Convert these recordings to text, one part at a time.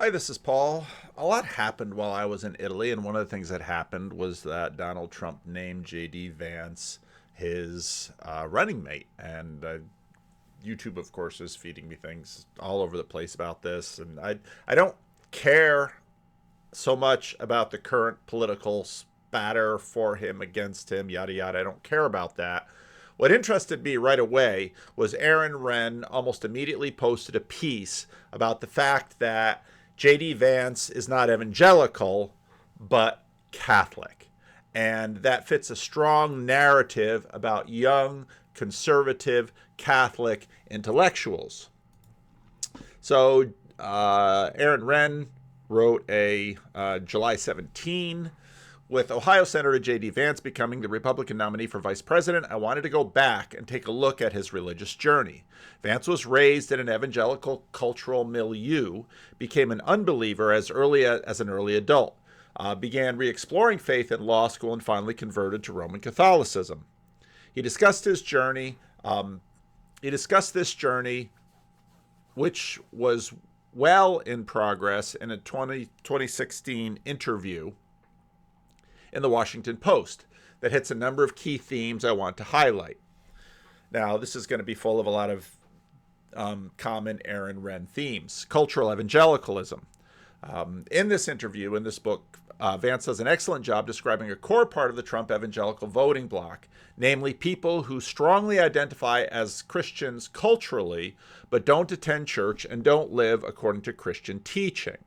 Hi, this is Paul. A lot happened while I was in Italy, and one of the things that happened was that Donald Trump named J.D. Vance his running mate. And YouTube, of course, is feeding me things all over the place about this. And I don't care so much about the current political spatter for him, against him, yada yada. I don't care about that. What interested me right away was Aaron Wren almost immediately posted a piece about the fact that J.D. Vance is not evangelical, but Catholic. And that fits a strong narrative about young, conservative, Catholic intellectuals. So Aaron Wren wrote a July 17, with Ohio Senator J.D. Vance becoming the Republican nominee for vice president, I wanted to go back and take a look at his religious journey. Vance was raised in an evangelical cultural milieu, became an unbeliever as early as an early adult, began re-exploring faith in law school, and finally converted to Roman Catholicism. He discussed his journey. He discussed this journey, which was well in progress, in a 2016 interview in the Washington Post that hits a number of key themes I want to highlight. Now, this is going to be full of a lot of common Aaron Wren themes. Cultural evangelicalism. In this interview, in this book, Vance does an excellent job describing a core part of the Trump evangelical voting bloc, namely people who strongly identify as Christians culturally, but don't attend church and don't live according to Christian teaching.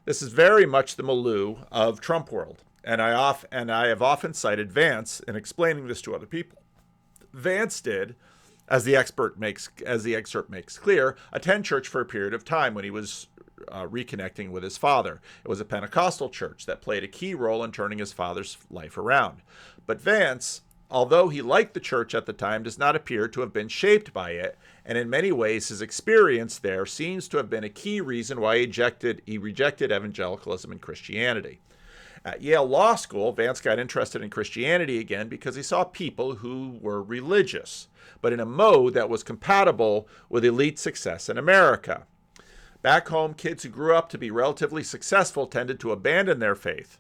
This is very much the milieu of Trump world, and I have often cited Vance in explaining this to other people. Vance did, as the excerpt makes clear, attend church for a period of time when he was reconnecting with his father. It was a Pentecostal church that played a key role in turning his father's life around. But Vance, although he liked the church at the time, does not appear to have been shaped by it, and in many ways his experience there seems to have been a key reason why he rejected evangelicalism and Christianity. At Yale Law School, Vance got interested in Christianity again because he saw people who were religious, but in a mode that was compatible with elite success in America. Back home, kids who grew up to be relatively successful tended to abandon their faith.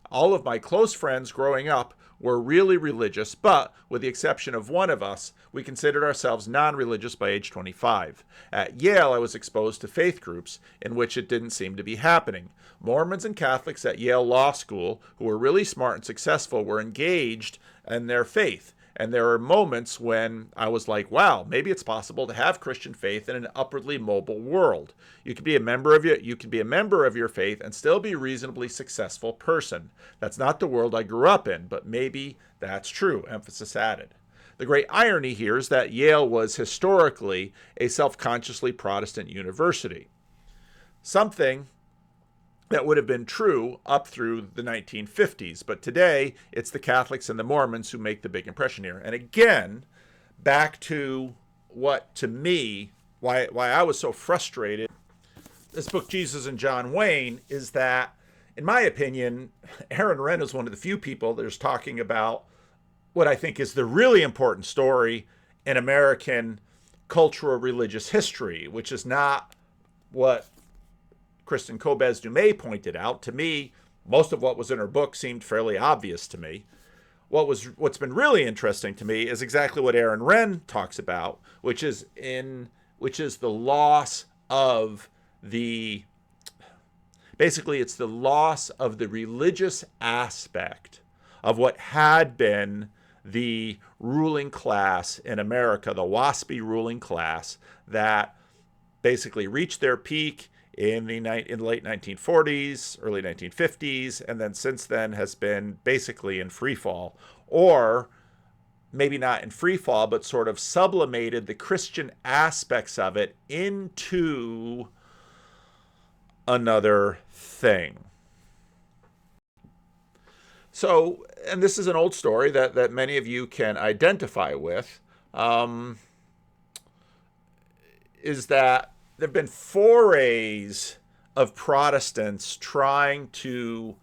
All of my close friends growing up were really religious, but with the exception of one of us, we considered ourselves non-religious by age 25. At Yale, I was exposed to faith groups in which it didn't seem to be happening. Mormons and Catholics at Yale Law School, who were really smart and successful, were engaged in their faith. And there are moments when I was like, wow, maybe it's possible to have Christian faith in an upwardly mobile world. You can be a member of your faith and still be a reasonably successful person. That's not the world I grew up in, but maybe that's true, emphasis added. The great irony here is that Yale was historically a self-consciously Protestant university. Something that would have been true up through the 1950s. But today, it's the Catholics and the Mormons who make the big impression here. And again, back to what, to me, why I was so frustrated. This book, Jesus and John Wayne, is that, in my opinion, Aaron Wren is one of the few people that is talking about what I think is the really important story in American cultural religious history, which is not what Kristen Kobes-Dumay pointed out. To me, most of what was in her book seemed fairly obvious to me. What's been really interesting to me is exactly what Aaron Wren talks about, which is the loss of it's the loss of the religious aspect of what had been the ruling class in America, the WASPy ruling class that basically reached their peak in the late 1940s, early 1950s, and then since then has been basically in free fall, or maybe not in free fall, but sort of sublimated the Christian aspects of it into another thing. So, and this is an old story that many of you can identify with, is that there have been forays of Protestants trying to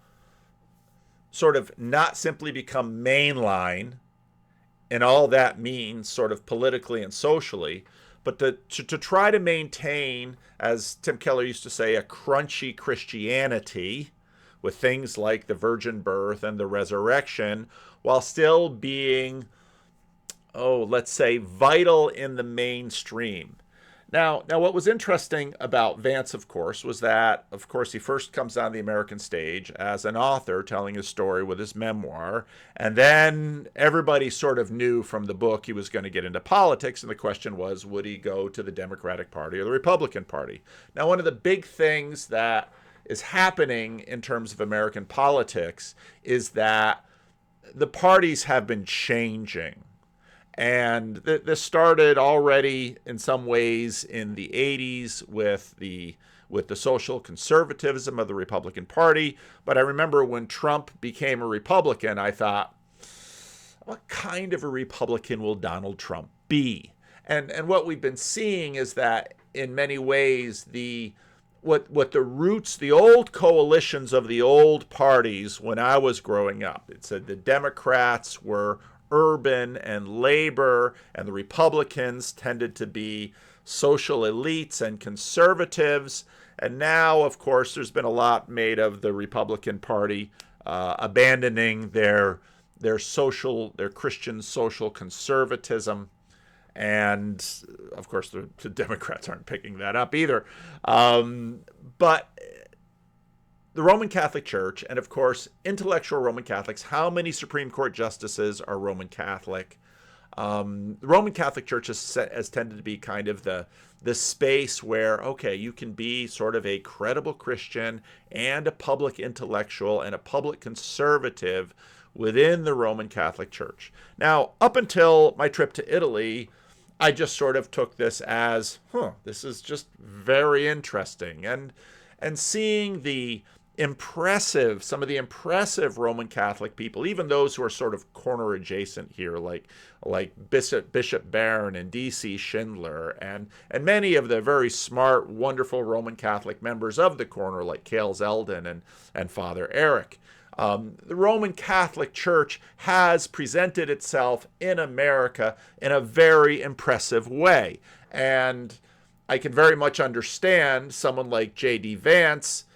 sort of not simply become mainline, and all that means sort of politically and socially, but to try to maintain, as Tim Keller used to say, a crunchy Christianity with things like the virgin birth and the resurrection, while still being, let's say, vital in the mainstream. Now, what was interesting about Vance, of course, was that, of course, he first comes on the American stage as an author telling his story with his memoir. And then everybody sort of knew from the book he was going to get into politics. And the question was, would he go to the Democratic Party or the Republican Party? Now, one of the big things that is happening in terms of American politics is that the parties have been changing. And this started already in some ways in the 80s with the social conservatism of the Republican Party. But I remember when Trump became a Republican, I thought, what kind of a Republican will Donald Trump be? And what we've been seeing is that in many ways what the roots, the old coalitions of the old parties when I was growing up, it said the Democrats were urban and labor, and the Republicans tended to be social elites and conservatives. And now, of course, there's been a lot made of the Republican Party abandoning their Christian social conservatism. And of course, the Democrats aren't picking that up either. But the Roman Catholic Church, and of course, intellectual Roman Catholics, how many Supreme Court justices are Roman Catholic? The Roman Catholic Church has tended to be kind of the space where, okay, you can be sort of a credible Christian and a public intellectual and a public conservative within the Roman Catholic Church. Now, up until my trip to Italy, I just sort of took this as, this is just very interesting. And seeing some of the impressive Roman Catholic people, even those who are sort of corner adjacent here, like Bishop Barron and D.C. Schindler, and many of the very smart, wonderful Roman Catholic members of the corner, like Cale Zeldin and Father Eric. The Roman Catholic Church has presented itself in America in a very impressive way. And I can very much understand someone like J.D. Vance,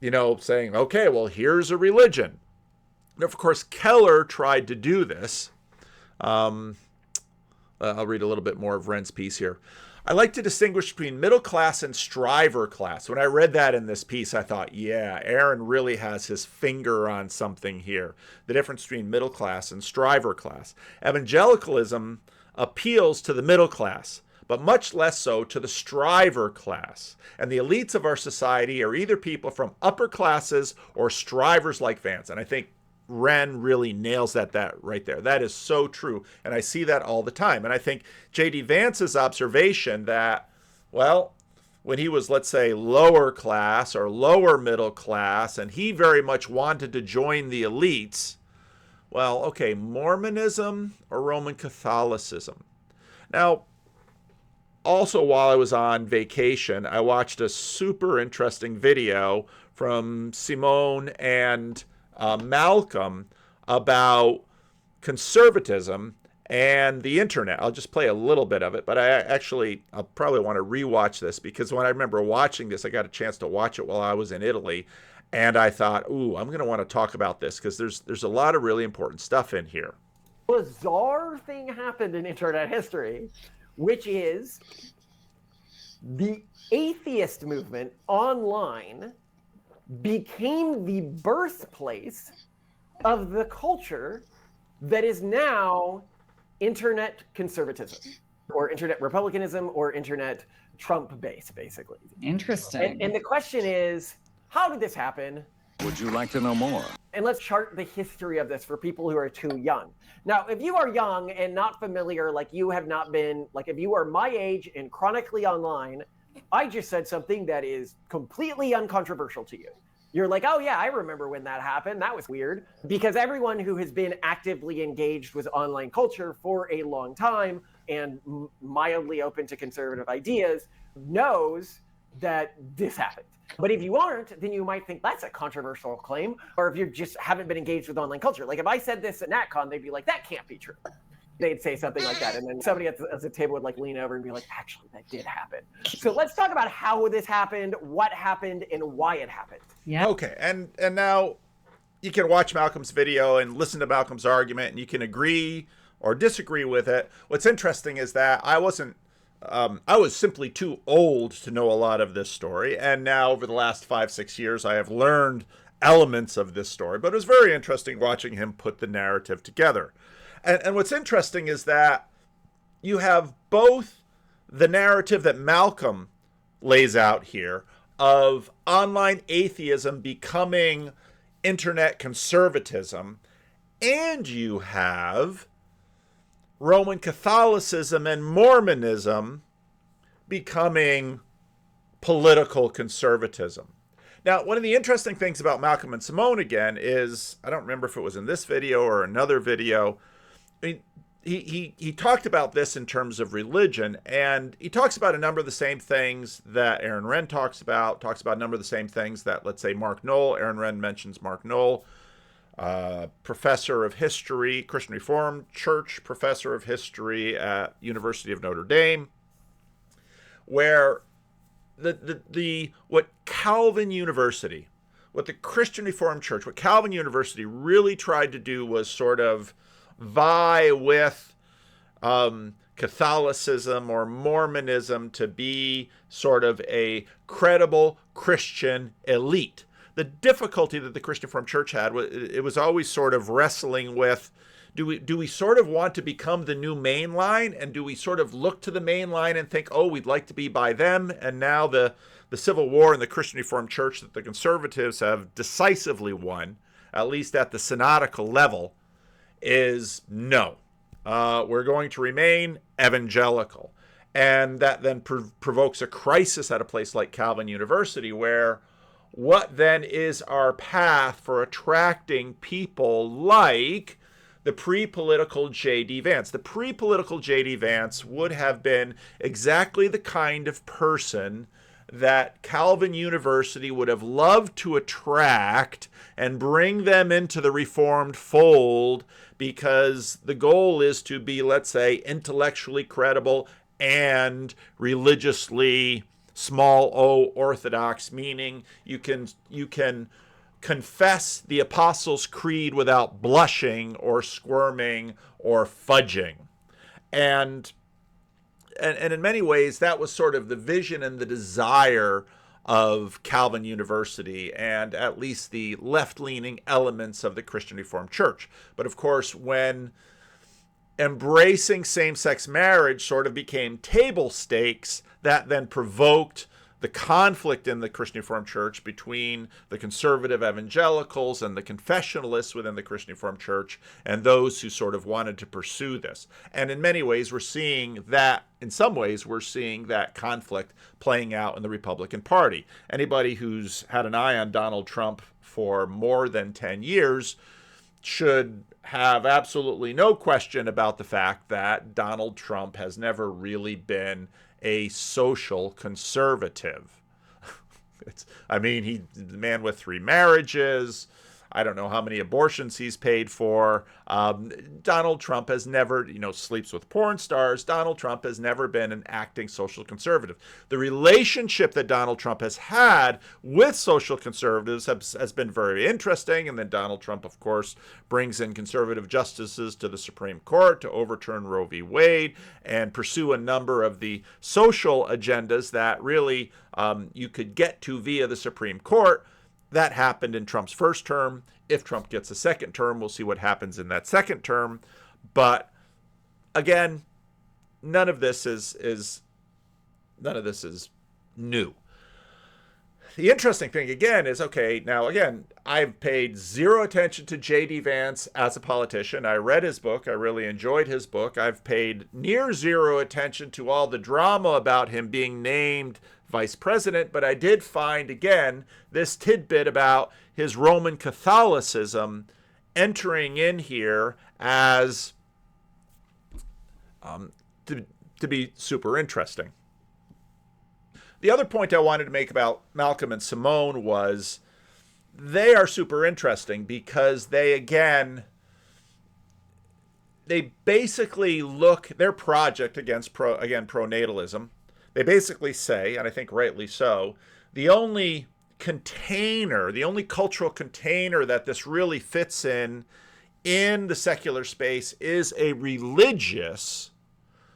saying, okay, well, here's a religion. And of course, Keller tried to do this. I'll read a little bit more of Wren's piece here. I like to distinguish between middle class and striver class. When I read that in this piece, I thought, yeah, Aaron really has his finger on something here. The difference between middle class and striver class. Evangelicalism appeals to the middle class, but much less so to the striver class. And the elites of our society are either people from upper classes or strivers like Vance. And I think Wren really nails that right there. That is so true. And I see that all the time. And I think J.D. Vance's observation that, well, when he was, let's say, lower class or lower middle class, and he very much wanted to join the elites, well, okay, Mormonism or Roman Catholicism? Now, also, while I was on vacation, I watched a super interesting video from Simone and Malcolm about conservatism and the internet. I'll just play a little bit of it, but I'll probably want to rewatch this because when I remember watching this, I got a chance to watch it while I was in Italy, and I thought, I'm going to want to talk about this because there's a lot of really important stuff in here. Bizarre thing happened in internet history, which is the atheist movement online became the birthplace of the culture that is now internet conservatism or internet republicanism or internet Trump base, basically. Interesting. And the question is, how did this happen? Would you like to know more? And let's chart the history of this for people who are too young. Now, if you are young and not familiar, like you have not been, like if you are my age and chronically online, I just said something that is completely uncontroversial to you. You're like, oh yeah, I remember when that happened. That was weird. Because everyone who has been actively engaged with online culture for a long time and mildly open to conservative ideas knows that this happened. But if you aren't, then you might think that's a controversial claim. Or if you just haven't been engaged with online culture. Like if I said this at NatCon, they'd be like, that can't be true. they'd say something like that. And then somebody at the table would like lean over and be like, actually, that did happen. So let's talk about how this happened, what happened, and why it happened. Yeah. Okay. And now you can watch Malcolm's video and listen to Malcolm's argument, and you can agree or disagree with it. What's interesting is that I was simply too old to know a lot of this story. And now over the last 5-6 years, I have learned elements of this story. But it was very interesting watching him put the narrative together. And what's interesting is that you have both the narrative that Malcolm lays out here of online atheism becoming internet conservatism, and you have Roman Catholicism and Mormonism becoming political conservatism. Now, one of the interesting things about Malcolm and Simone, again, is, I don't remember if it was in this video or another video, I mean, he talked about this in terms of religion, and he talks about a number of the same things that Aaron Renn talks about a number of the same things that, let's say, Mark Knoll. Aaron Renn mentions Mark Knoll, professor of history, Christian Reformed Church professor of history at University of Notre Dame, where what Calvin University, what the Christian Reformed Church, what Calvin University really tried to do was sort of vie with Catholicism or Mormonism to be sort of a credible Christian elite. The difficulty that the Christian Reformed Church had was it was always sort of wrestling with, do we sort of want to become the new main line, and do we sort of look to the main line and think, oh, we'd like to be by them? And now the Civil War in the Christian Reformed Church that the conservatives have decisively won, at least at the synodical level, is no. We're going to remain evangelical. And that then provokes a crisis at a place like Calvin University, where what then is our path for attracting people like the pre-political J.D. Vance? The pre-political J.D. Vance would have been exactly the kind of person that Calvin University would have loved to attract and bring them into the Reformed fold, because the goal is to be, let's say, intellectually credible and religiously small o orthodox, meaning you can confess the Apostles' Creed without blushing or squirming or fudging. And in many ways, that was sort of the vision and the desire of Calvin University, and at least the left-leaning elements of the Christian Reformed Church. But of course, when embracing same-sex marriage sort of became table stakes, that then provoked the conflict in the Christian Reformed Church between the conservative evangelicals and the confessionalists within the Christian Reformed Church and those who sort of wanted to pursue this. And in many ways, we're seeing that, in some ways, we're seeing that conflict playing out in the Republican Party. Anybody who's had an eye on Donald Trump for more than 10 years should have absolutely no question about the fact that Donald Trump has never really been a social conservative. He's the man with 3 marriages. I don't know how many abortions he's paid for. Donald Trump has never, sleeps with porn stars. Donald Trump has never been an acting social conservative. The relationship that Donald Trump has had with social conservatives has been very interesting. And then Donald Trump, of course, brings in conservative justices to the Supreme Court to overturn Roe v. Wade and pursue a number of the social agendas that really you could get to via the Supreme Court. That happened in Trump's first term. If Trump gets a second term, we'll see what happens in that second term. But again, none of this is new. The interesting thing again is, I've paid zero attention to J.D. Vance as a politician. I read his book. I really enjoyed his book. I've paid near zero attention to all the drama about him being named vice president, but I did find, again, this tidbit about his Roman Catholicism entering in here as to be super interesting. The other point I wanted to make about Malcolm and Simone was they are super interesting because they, again, they basically look their project against pro-natalism. They basically say, and I think rightly so, the only cultural container that this really fits in the secular space is a religious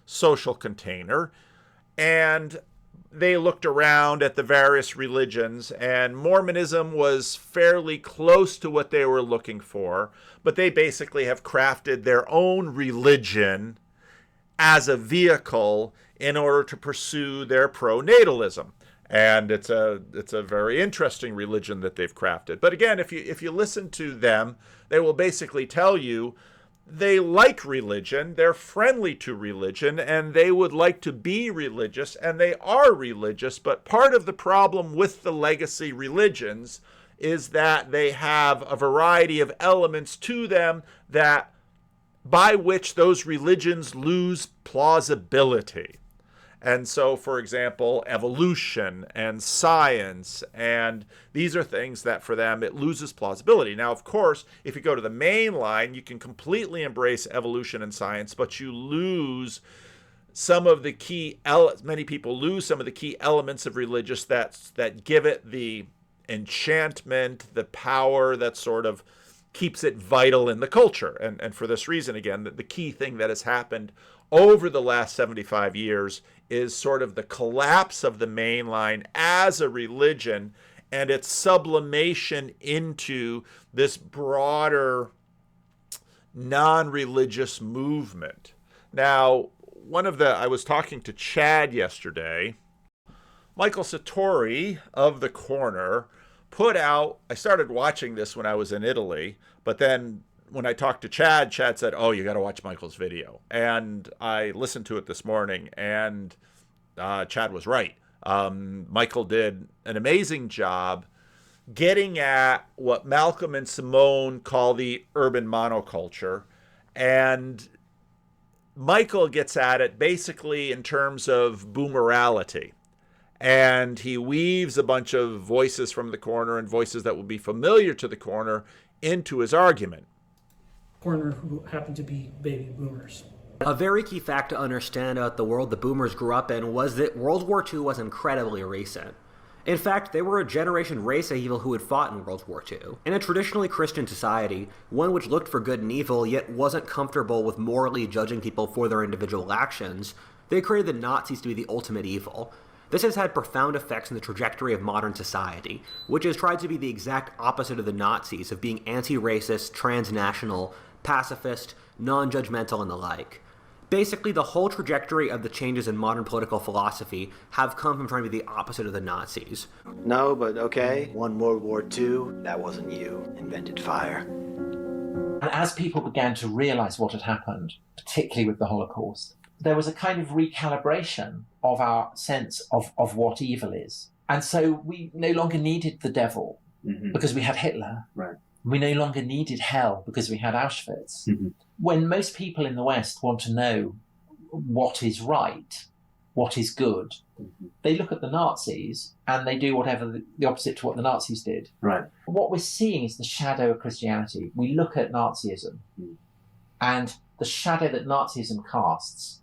social container. And they looked around at the various religions, and Mormonism was fairly close to what they were looking for, but they basically have crafted their own religion as a vehicle in order to pursue their pro-natalism. And it's a very interesting religion that they've crafted. But again, if you listen to them, they will basically tell you they like religion, they're friendly to religion, and they would like to be religious, and they are religious. But part of the problem with the legacy religions is that they have a variety of elements to them that by which those religions lose plausibility. And so, for example, evolution and science, and these are things that for them it loses plausibility. Now, of course, if you go to the main line, you can completely embrace evolution and science, but you lose some of the many people lose some of the key elements of religious that give it the enchantment, the power that sort of keeps it vital in the culture. And for this reason, again, the key thing that has happened over the last 75 years is sort of the collapse of the main line as a religion and its sublimation into this broader non-religious movement. Now, I was talking to Chad yesterday. Michael Satori of The Corner put out, I started watching this when I was in Italy, but then when I talked to Chad said, "Oh, you got to watch Michael's video." And I listened to it this morning, and Chad was right. Michael did an amazing job getting at what Malcolm and Simone call the urban monoculture. And Michael gets at it basically in terms of Boomorality. And he weaves a bunch of voices from The Corner and voices that will be familiar to The Corner into his argument. Corner who happen to be baby boomers. A very key fact to understand about the world the boomers grew up in was that World War II was incredibly recent. In fact, they were a generation race of evil who had fought in World War II. In a traditionally Christian society, one which looked for good and evil yet wasn't comfortable with morally judging people for their individual actions, they created the Nazis to be the ultimate evil. This has had profound effects in the trajectory of modern society, which has tried to be the exact opposite of the Nazis, of being anti-racist, transnational, pacifist, non-judgmental, and the like. Basically, the whole trajectory of the changes in modern political philosophy have come from trying to be the opposite of the Nazis. No, but okay. Won World War II. That wasn't you. Invented fire. And as people began to realize what had happened, particularly with the Holocaust, there was a kind of recalibration of our sense of what evil is. And so we no longer needed the devil because we had Hitler. Right. We no longer needed hell because we had Auschwitz. When most people in the West want to know what is right, what is good, they look at the Nazis and they do whatever the opposite to what the Nazis did. Right. What we're seeing is the shadow of Christianity. We look at Nazism and the shadow that Nazism casts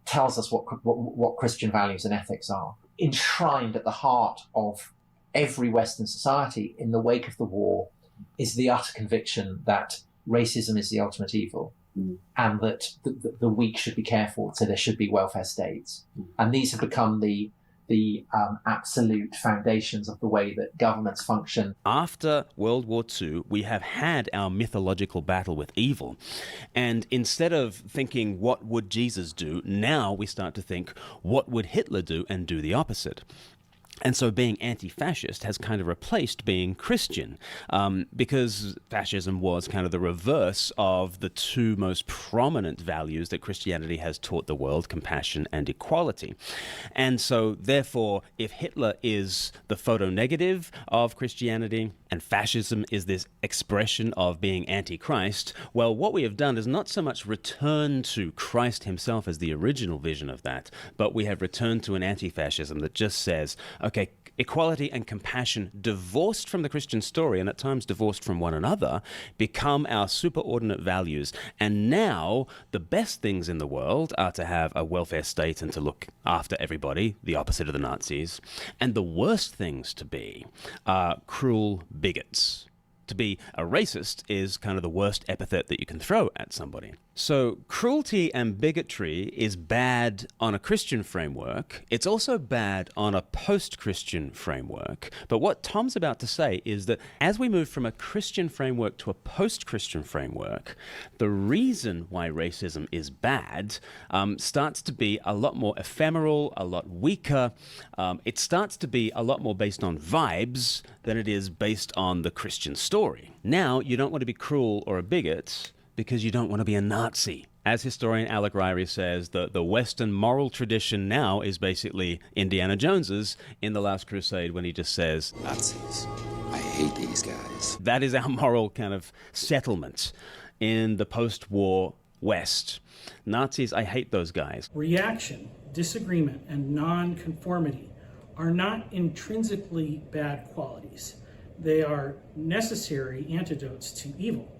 tells us what Christian values and ethics are. Enshrined at the heart of every Western society in the wake of the war is the utter conviction that racism is the ultimate evil and that the weak should be cared for, so there should be welfare states. And these have become the absolute foundations of the way that governments function. After World War II, we have had our mythological battle with evil. And instead of thinking, what would Jesus do? Now we start to think, what would Hitler do, and do the opposite. And so being anti-fascist has kind of replaced being Christian, because fascism was kind of the reverse of the two most prominent values that Christianity has taught the world, compassion and equality. And so therefore, if Hitler is the photo-negative of Christianity and fascism is this expression of being anti-Christ, well, what we have done is not so much return to Christ himself as the original vision of that, but we have returned to an anti-fascism that just says, okay, equality and compassion, divorced from the Christian story and at times divorced from one another, become our superordinate values. And now the best things in the world are to have a welfare state and to look after everybody, the opposite of the Nazis. And the worst things to be are cruel bigots. To be a racist is kind of the worst epithet that you can throw at somebody. So cruelty and bigotry is bad on a Christian framework. It's also bad on a post-Christian framework. But what Tom's about to say is that as we move from a Christian framework to a post-Christian framework, the reason why racism is bad starts to be a lot more ephemeral, a lot weaker. It starts to be a lot more based on vibes than it is based on the Christian story. Now, you don't want to be cruel or a bigot because you don't want to be a Nazi. As historian Alec Ryrie says, the Western moral tradition now is basically Indiana Jones's in The Last Crusade when he just says, Nazis. I hate these guys. That is our moral kind of settlement in the post-war West. Nazis, I hate those guys. Reaction, disagreement, and nonconformity are not intrinsically bad qualities. They are necessary antidotes to evil.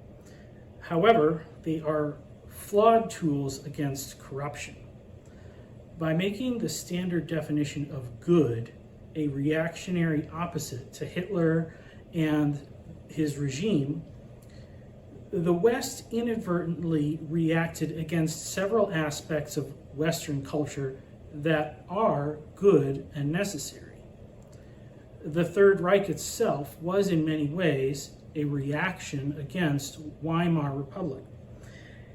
However, they are flawed tools against corruption. By making the standard definition of good a reactionary opposite to Hitler and his regime, the West inadvertently reacted against several aspects of Western culture that are good and necessary. The Third Reich itself was in many ways a reaction against Weimar Republic.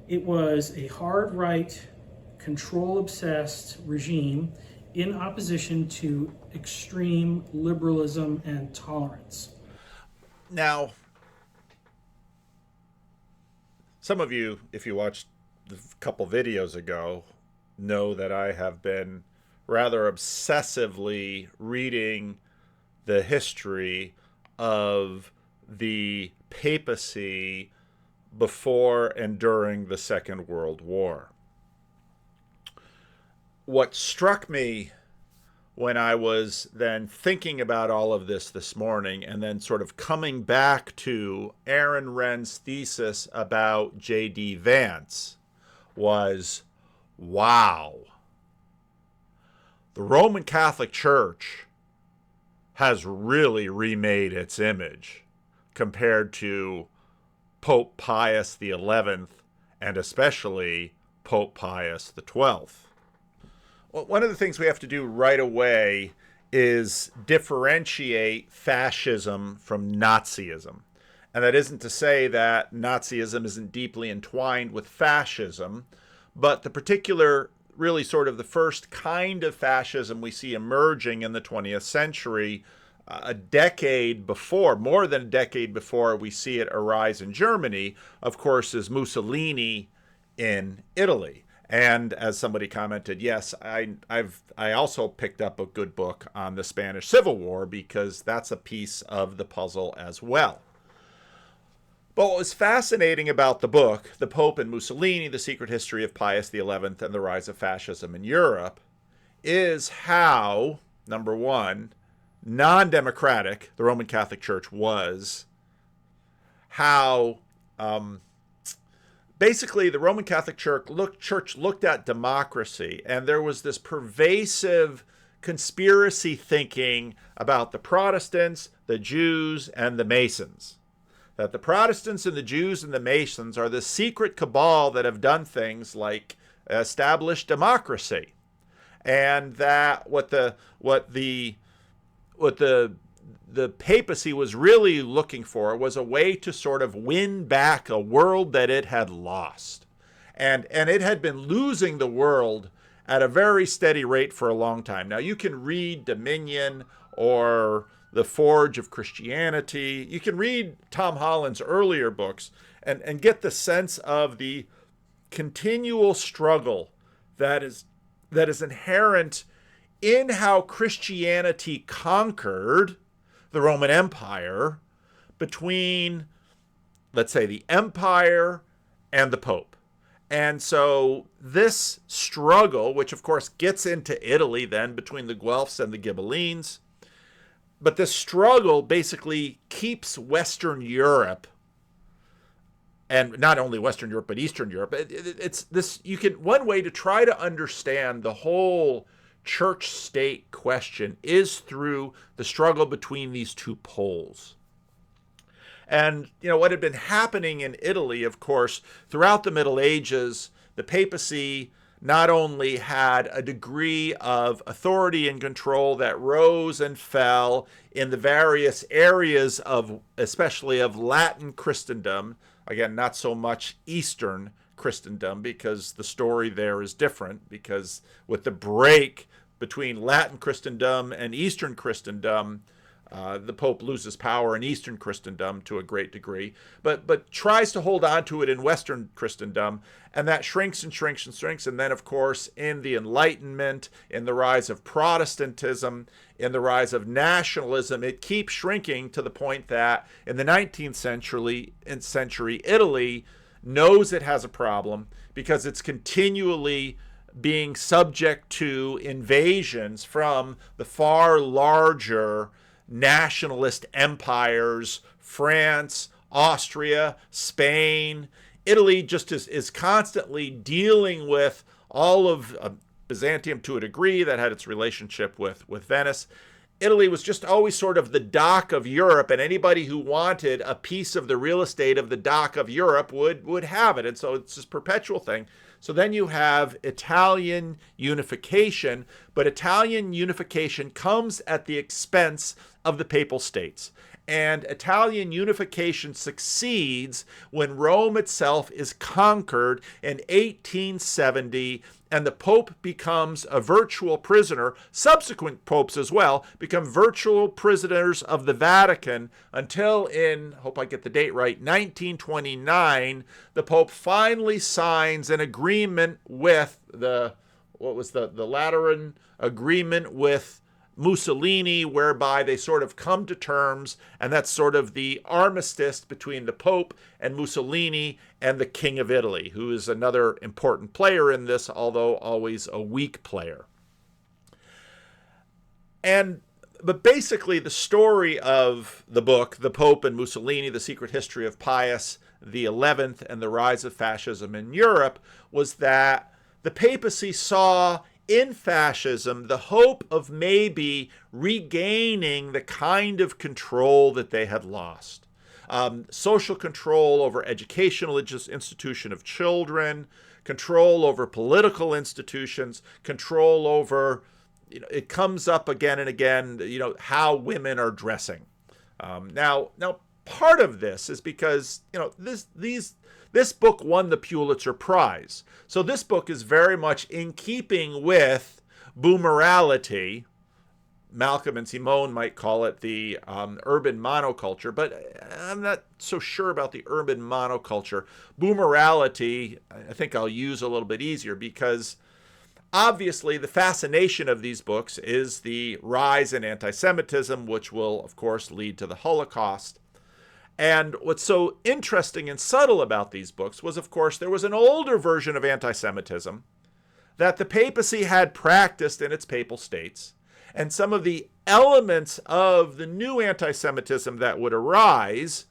It was a hard right, control-obsessed regime in opposition to extreme liberalism and tolerance. Now, some of you, if you watched a couple videos ago, know that I have been rather obsessively reading the history of the papacy before and during the Second World War. What struck me when I was then thinking about all of this morning and then sort of coming back to Aaron Wren's thesis about J.D. Vance was, wow, the Roman Catholic Church has really remade its image compared to Pope Pius XI and especially Pope Pius XII. Well, one of the things we have to do right away is differentiate fascism from Nazism. And that isn't to say that Nazism isn't deeply entwined with fascism, but the particular, really sort of the first kind of fascism we see emerging in the 20th century, a decade before, more than a decade before we see it arise in Germany, of course, is Mussolini in Italy. And as somebody commented, yes, I also picked up a good book on the Spanish Civil War because that's a piece of the puzzle as well. But what was fascinating about the book, The Pope and Mussolini, The Secret History of Pius XI and the Rise of Fascism in Europe, is how, number one, non-democratic the Roman Catholic Church was, how basically the Roman Catholic Church looked at democracy, and there was this pervasive conspiracy thinking about the Protestants, the Jews, and the Masons. That the Protestants and the Jews and the Masons are the secret cabal that have done things like establish democracy, and that what the papacy was really looking for was a way to sort of win back a world that it had lost. And it had been losing the world at a very steady rate for a long time. Now, you can read Dominion or The Forge of Christianity. You can read Tom Holland's earlier books and get the sense of the continual struggle that is inherent in how Christianity conquered the Roman Empire between, let's say, the empire and the Pope. And so this struggle, which of course gets into Italy then between the Guelphs and the Ghibellines, but this struggle basically keeps Western Europe, and not only Western Europe but Eastern Europe. It's this. You can one way to try to understand the whole church-state question is through the struggle between these two poles. And what had been happening in Italy, of course, throughout the Middle Ages, the papacy not only had a degree of authority and control that rose and fell in the various areas of, especially of Latin Christendom, again, not so much Eastern Christendom, because the story there is different, because with the break between Latin Christendom and Eastern Christendom, the Pope loses power in Eastern Christendom to a great degree, but tries to hold on to it in Western Christendom, and that shrinks and shrinks and shrinks. And then, of course, in the Enlightenment, in the rise of Protestantism, in the rise of nationalism, it keeps shrinking to the point that in the 19th century, Italy knows it has a problem because it's continually being subject to invasions from the far larger nationalist empires, France, Austria, Spain. Italy just is constantly dealing with all of Byzantium to a degree that had its relationship with Venice. Italy was just always sort of the dock of Europe, and anybody who wanted a piece of the real estate of the dock of Europe would have it. And so it's this perpetual thing. So then you have Italian unification, but Italian unification comes at the expense of the Papal States. And Italian unification succeeds when Rome itself is conquered in 1870, and the Pope becomes a virtual prisoner. Subsequent popes as well become virtual prisoners of the Vatican until in, hope I get the date right, 1929, the Pope finally signs an agreement with the Lateran agreement with Mussolini, whereby they sort of come to terms, and that's sort of the armistice between the Pope and Mussolini and the King of Italy, who is another important player in this, although always a weak player. But basically the story of the book, The Pope and Mussolini, The Secret History of Pius XI and the Rise of Fascism in Europe, was that the papacy saw in fascism the hope of maybe regaining the kind of control that they had lost. Social control over educational institution of children, control over political institutions, control over, it comes up again and again, how women are dressing. Now part of this is because, this book won the Pulitzer Prize. So this book is very much in keeping with Boomorality. Malcolm and Simone might call it the urban monoculture, but I'm not so sure about the urban monoculture. Boomorality, I think I'll use a little bit easier, because obviously the fascination of these books is the rise in anti-Semitism, which will, of course, lead to the Holocaust. And what's so interesting and subtle about these books was, of course, there was an older version of anti-Semitism that the papacy had practiced in its papal states. And some of the elements of the new anti-Semitism that would arise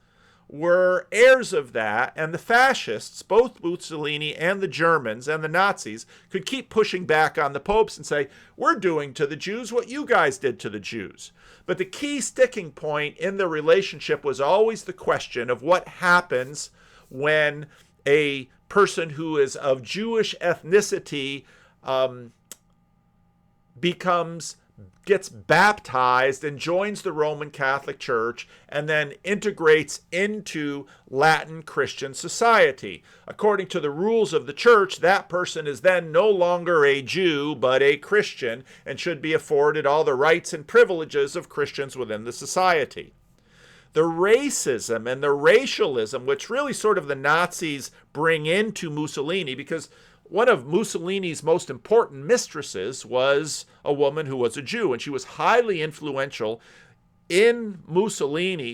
were heirs of that. And the fascists, both Mussolini and the Germans and the Nazis, could keep pushing back on the popes and say, we're doing to the Jews what you guys did to the Jews. But the key sticking point in the relationship was always the question of what happens when a person who is of Jewish ethnicity gets baptized and joins the Roman Catholic Church and then integrates into Latin Christian society. According to the rules of the church, that person is then no longer a Jew but a Christian and should be afforded all the rights and privileges of Christians within the society. The racism and the racialism, which really sort of the Nazis bring into Mussolini, because one of Mussolini's most important mistresses was a woman who was a Jew, and she was highly influential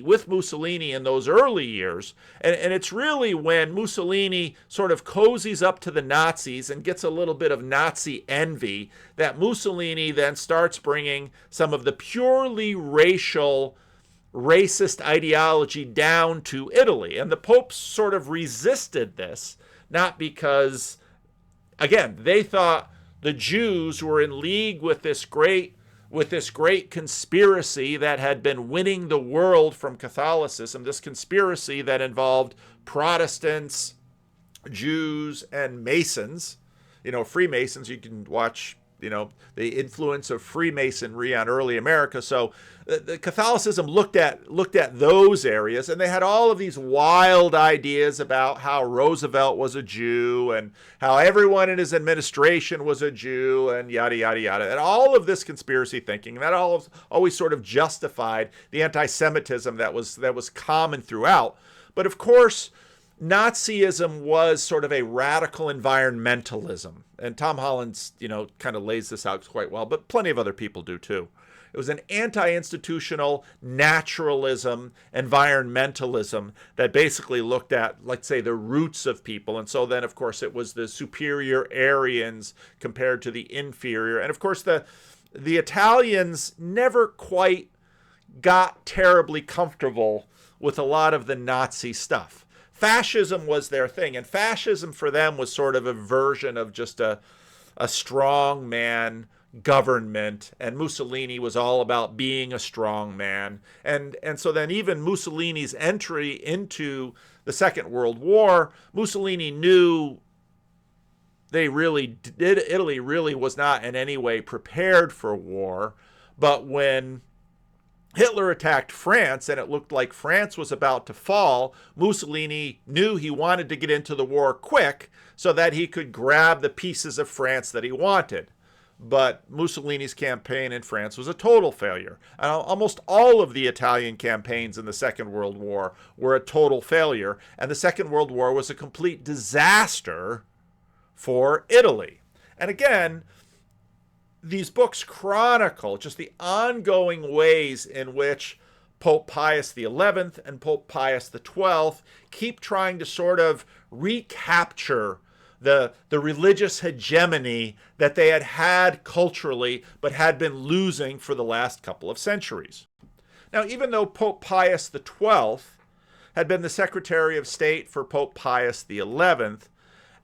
with Mussolini in those early years. And it's really when Mussolini sort of cozies up to the Nazis and gets a little bit of Nazi envy that Mussolini then starts bringing some of the purely racist ideology down to Italy. And the popes sort of resisted this, not because, again, they thought the Jews were in league with this great conspiracy that had been winning the world from Catholicism, this conspiracy that involved Protestants, Jews, and Masons. Freemasons, you can watch, the influence of Freemasonry on early America. So the Catholicism looked at those areas, and they had all of these wild ideas about how Roosevelt was a Jew and how everyone in his administration was a Jew and yada, yada, yada. And all of this conspiracy thinking, that always sort of justified the anti-Semitism that was common throughout. But of course, Nazism was sort of a radical environmentalism. And Tom Holland's, kind of lays this out quite well, but plenty of other people do too. It was an anti-institutional naturalism, environmentalism that basically looked at, let's say, the roots of people. And so then, of course, it was the superior Aryans compared to the inferior. And of course, the Italians never quite got terribly comfortable with a lot of the Nazi stuff. Fascism was their thing, and fascism for them was sort of a version of just a strong man government, and Mussolini was all about being a strong man. And so then even Mussolini's entry into the Second World War, Mussolini knew Italy really was not in any way prepared for war. But when Hitler attacked France and it looked like France was about to fall, Mussolini knew he wanted to get into the war quick so that he could grab the pieces of France that he wanted. But Mussolini's campaign in France was a total failure. And almost all of the Italian campaigns in the Second World War were a total failure. And the Second World War was a complete disaster for Italy. And again, these books chronicle just the ongoing ways in which Pope Pius XI and Pope Pius XII keep trying to sort of recapture the religious hegemony that they had culturally, but had been losing for the last couple of centuries. Now, even though Pope Pius XII had been the Secretary of State for Pope Pius XI,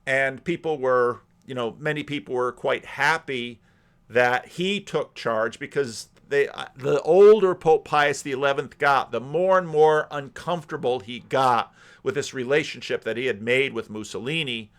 and many people were quite happy that he took charge, because the older Pope Pius XI got, the more and more uncomfortable he got with this relationship that he had made with Mussolini.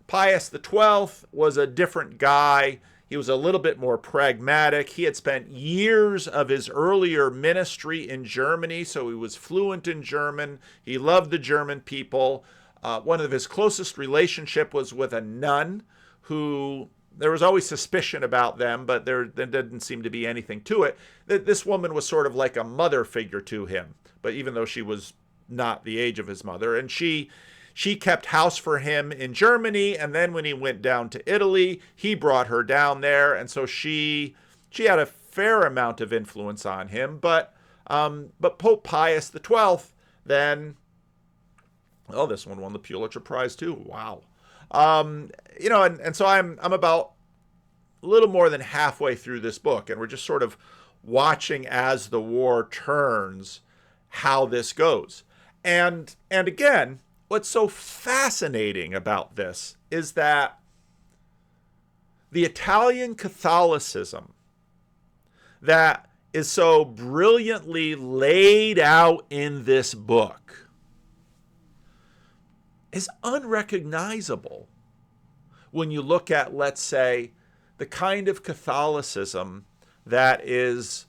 Pius XII was a different guy. He was a little bit more pragmatic. He had spent years of his earlier ministry in Germany, so he was fluent in German. He loved the German people. One of his closest relationship was with a nun who, there was always suspicion about them, but there didn't seem to be anything to it. This woman was sort of like a mother figure to him, but even though she was not the age of his mother. And she kept house for him in Germany, and then when he went down to Italy, he brought her down there, and so she had a fair amount of influence on him. But Pope Pius XII then, this one won the Pulitzer Prize too. Wow. And so I'm about a little more than halfway through this book, and we're just sort of watching as the war turns how this goes. And again, what's so fascinating about this is that the Italian Catholicism that is so brilliantly laid out in this book is unrecognizable when you look at, let's say, the kind of Catholicism that is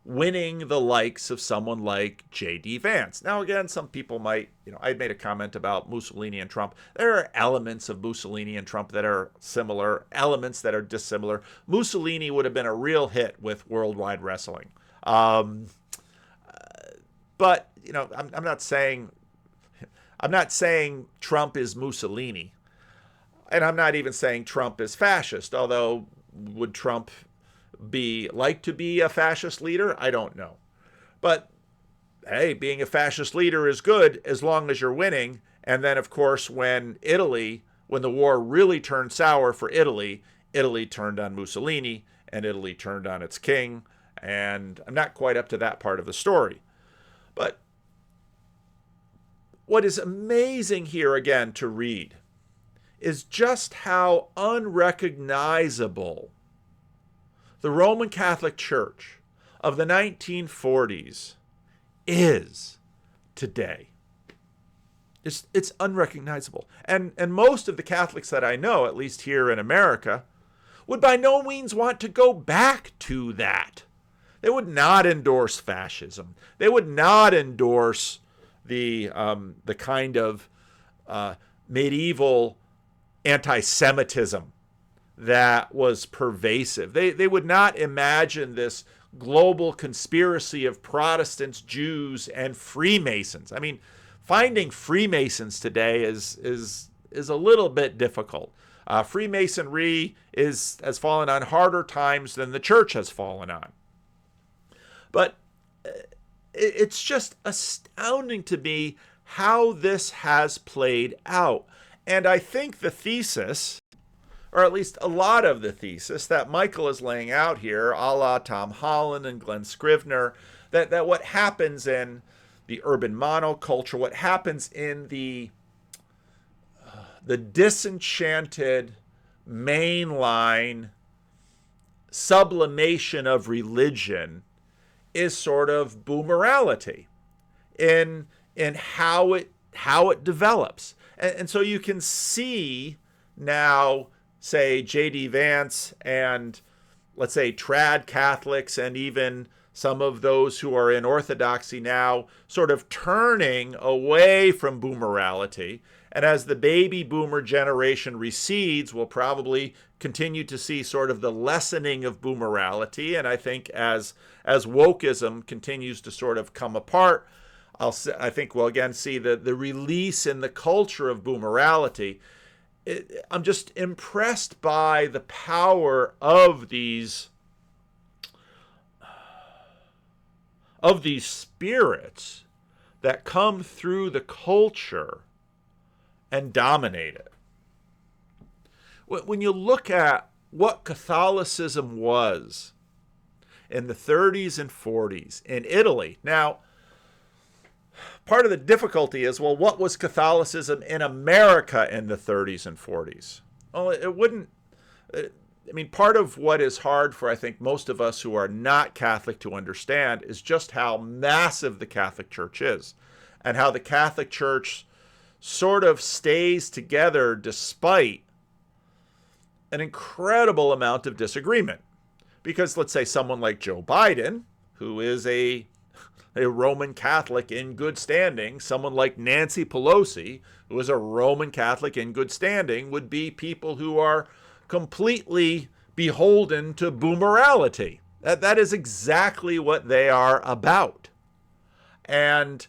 winning the likes of someone like J.D. Vance. Now, again, some people might, I made a comment about Mussolini and Trump. There are elements of Mussolini and Trump that are similar, elements that are dissimilar. Mussolini would have been a real hit with Worldwide Wrestling. But, I'm not saying Trump is Mussolini. And I'm not even saying Trump is fascist, although would Trump like to be a fascist leader? I don't know. But hey, being a fascist leader is good as long as you're winning. And then, of course, when the war really turned sour for Italy, Italy turned on Mussolini and Italy turned on its king. And I'm not quite up to that part of the story. But what is amazing here again to read is just how unrecognizable the Roman Catholic Church of the 1940s is today. It's unrecognizable. And most of the Catholics that I know, at least here in America, would by no means want to go back to that. They would not endorse fascism. They would not endorse the kind of medieval anti-Semitism that was pervasive. They would not imagine this global conspiracy of Protestants, Jews, and Freemasons. I mean, finding Freemasons today is a little bit difficult. Freemasonry has fallen on harder times than the church has fallen on. But it's just astounding to me how this has played out. And I think the thesis, or at least a lot of the thesis that Michael is laying out here, a la Tom Holland and Glenn Scrivener, that what happens in the urban monoculture, what happens in the disenchanted mainline sublimation of religion is sort of boomorality in how it develops. And so you can see now, say, J.D. Vance and, let's say, trad Catholics and even some of those who are in Orthodoxy now sort of turning away from boomorality. And as the baby boomer generation recedes, we'll probably continue to see sort of the lessening of boomorality. And I think as wokeism continues to sort of come apart, I think we'll again see the release in the culture of boomorality. I'm just impressed by the power of these spirits that come through the culture and dominate it. When you look at what Catholicism was in the 30s and 40s in Italy, now, part of the difficulty is, well, what was Catholicism in America in the 30s and 40s? Well, it wouldn't, I mean, part of what is hard for, I think, most of us who are not Catholic to understand is just how massive the Catholic Church is and how the Catholic Church sort of stays together despite an incredible amount of disagreement. Because let's say someone like Joe Biden, who is a Roman Catholic in good standing, someone like Nancy Pelosi, who is a Roman Catholic in good standing, would be people who are completely beholden to boomorality. That is exactly what they are about. And,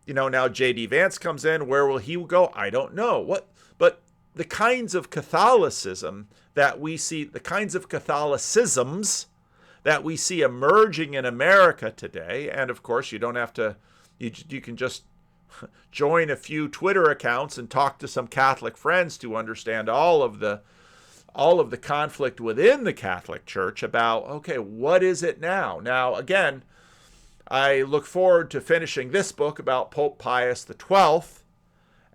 you know, now J.D. Vance comes in. Where will he go? I don't know. But the kinds of Catholicism that we see, the kinds of Catholicisms that we see emerging in America today, and of course you don't have to, you can just join a few Twitter accounts and talk to some Catholic friends to understand all of the conflict within the Catholic Church about, okay, what is it now? Now, again, I look forward to finishing this book about Pope Pius XII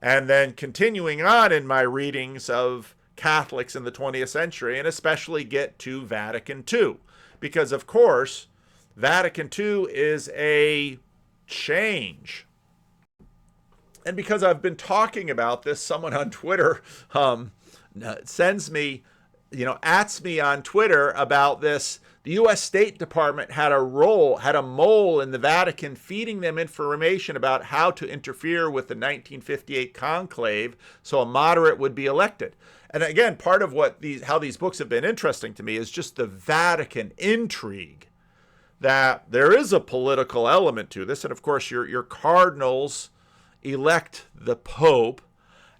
and then continuing on in my readings of Catholics in the 20th century and especially get to Vatican II. Because, of course, Vatican II is a change. And because I've been talking about this, someone on Twitter sends me, ats me on Twitter about this. The U.S. State Department had a mole in the Vatican feeding them information about how to interfere with the 1958 conclave so a moderate would be elected. And again, part of how these books have been interesting to me is just the Vatican intrigue, that there is a political element to this. And of course, your cardinals elect the Pope,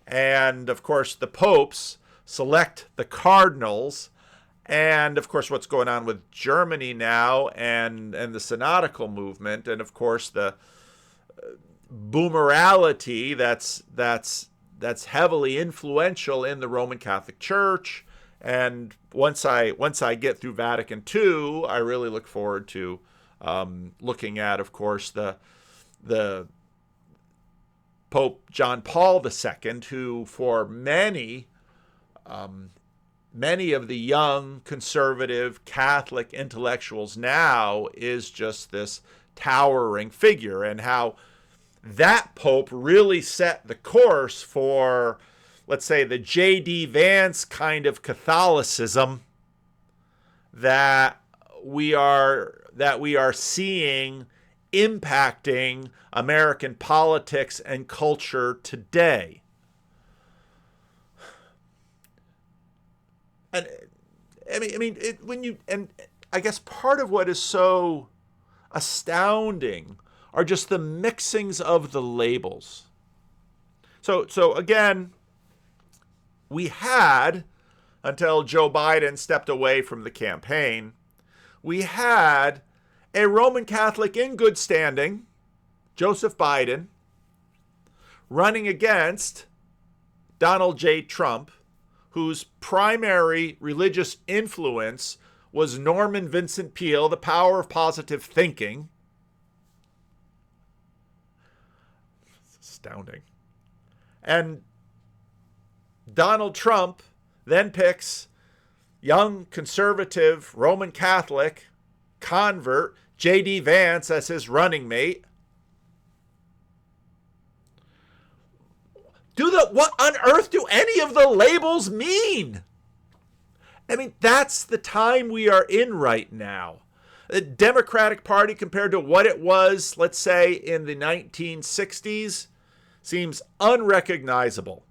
and of course, the popes select the cardinals, and of course what's going on with Germany now, and the synodical movement, and of course the Boomorality that's heavily influential in the Roman Catholic Church. And once I get through Vatican II, I really look forward to looking at, of course, the Pope John Paul II, who for many of the young conservative Catholic intellectuals now is just this towering figure, and how that Pope really set the course for, let's say, the J.D. Vance kind of Catholicism that we are seeing impacting American politics and culture today. And I guess part of what is so astounding are just the mixings of the labels. So again, we had, until Joe Biden stepped away from the campaign, we had a Roman Catholic in good standing, Joseph Biden, running against Donald J. Trump, whose primary religious influence was Norman Vincent Peale, The Power of Positive Thinking. It's astounding. And Donald Trump then picks young conservative Roman Catholic convert J.D. Vance as his running mate. What on earth do any of the labels mean? I mean, that's the time we are in right now. The Democratic Party compared to what it was, let's say, in the 1960s, seems unrecognizable.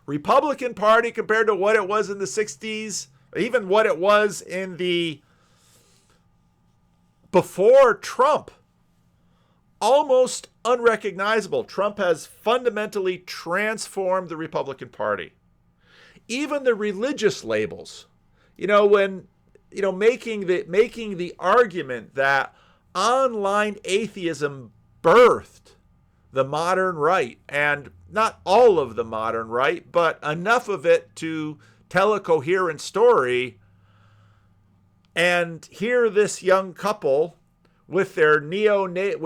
Republican Party compared to what it was in the 60s, even what it was in the before Trump, almost unrecognizable. Trump has fundamentally transformed the Republican Party. Even the religious labels, making the argument that online atheism birthed the modern right, and not all of the modern right, but enough of it to tell a coherent story. And here this young couple with their neonatalism,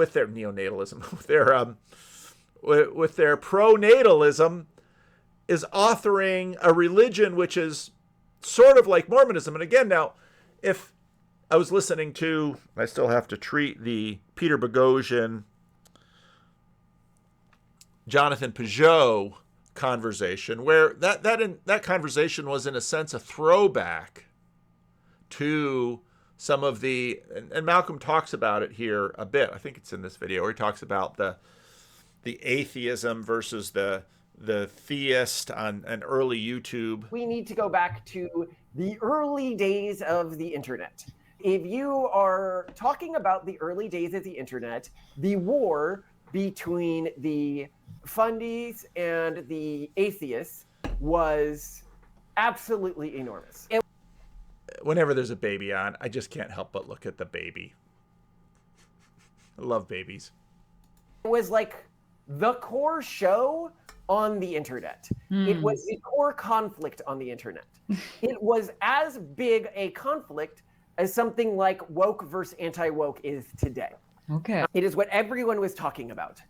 with their pro-natalism, is authoring a religion which is sort of like Mormonism. And again, now, if I was listening to, I still have to treat the Peter Boghossian, Jonathan Peugeot conversation, where that conversation was in a sense a throwback to some of the, and Malcolm talks about it here a bit. I think it's in this video where he talks about the atheism versus the theist on an early YouTube. We need to go back to the early days of the internet. If you are talking about the early days of the internet, the war between the fundies and the atheists was absolutely enormous. Whenever there's a baby on, I just can't help but look at the baby. I love babies. It was like the core show on the internet. It was the core conflict on the internet. It was as big a conflict as something like woke versus anti-woke is today. Okay. It is what everyone was talking about.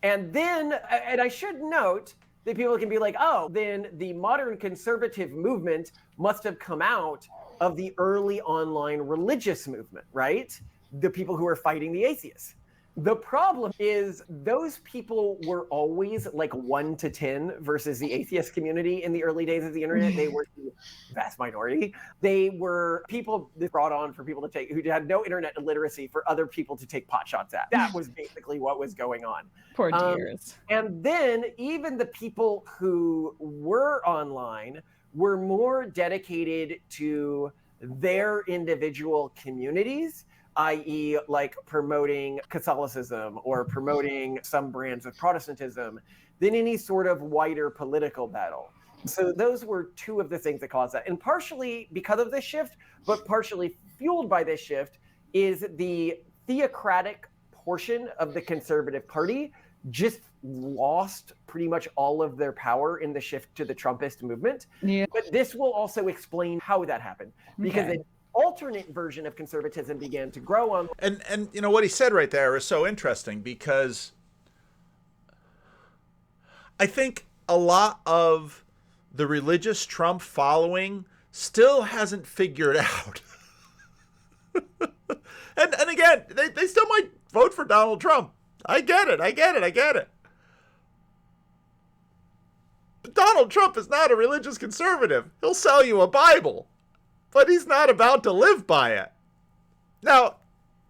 And then, and I should note that people can be like, oh, then the modern conservative movement must have come out of the early online religious movement, right? The people who are fighting the atheists. The problem is those people were always like 1 to 10 versus the atheist community in the early days of the internet. They were the vast minority. They were people that brought on for people to take, who had no internet literacy, for other people to take pot shots at. That was basically what was going on. Poor dears. And then even the people who were online were more dedicated to their individual communities, i.e. like promoting Catholicism or promoting some brands of Protestantism, than any sort of wider political battle. So those were two of the things that caused that. And partially because of this shift, but partially fueled by this shift, is the theocratic portion of the Conservative Party just lost pretty much all of their power in the shift to the Trumpist movement. Yeah. But this will also explain how that happened, because an alternate version of conservatism began to grow on. And you know what he said right there is so interesting, because I think a lot of the religious Trump following still hasn't figured out. and again, they still might vote for Donald Trump. I get it. But Donald Trump is not a religious conservative. He'll sell you a Bible, but he's not about to live by it. Now,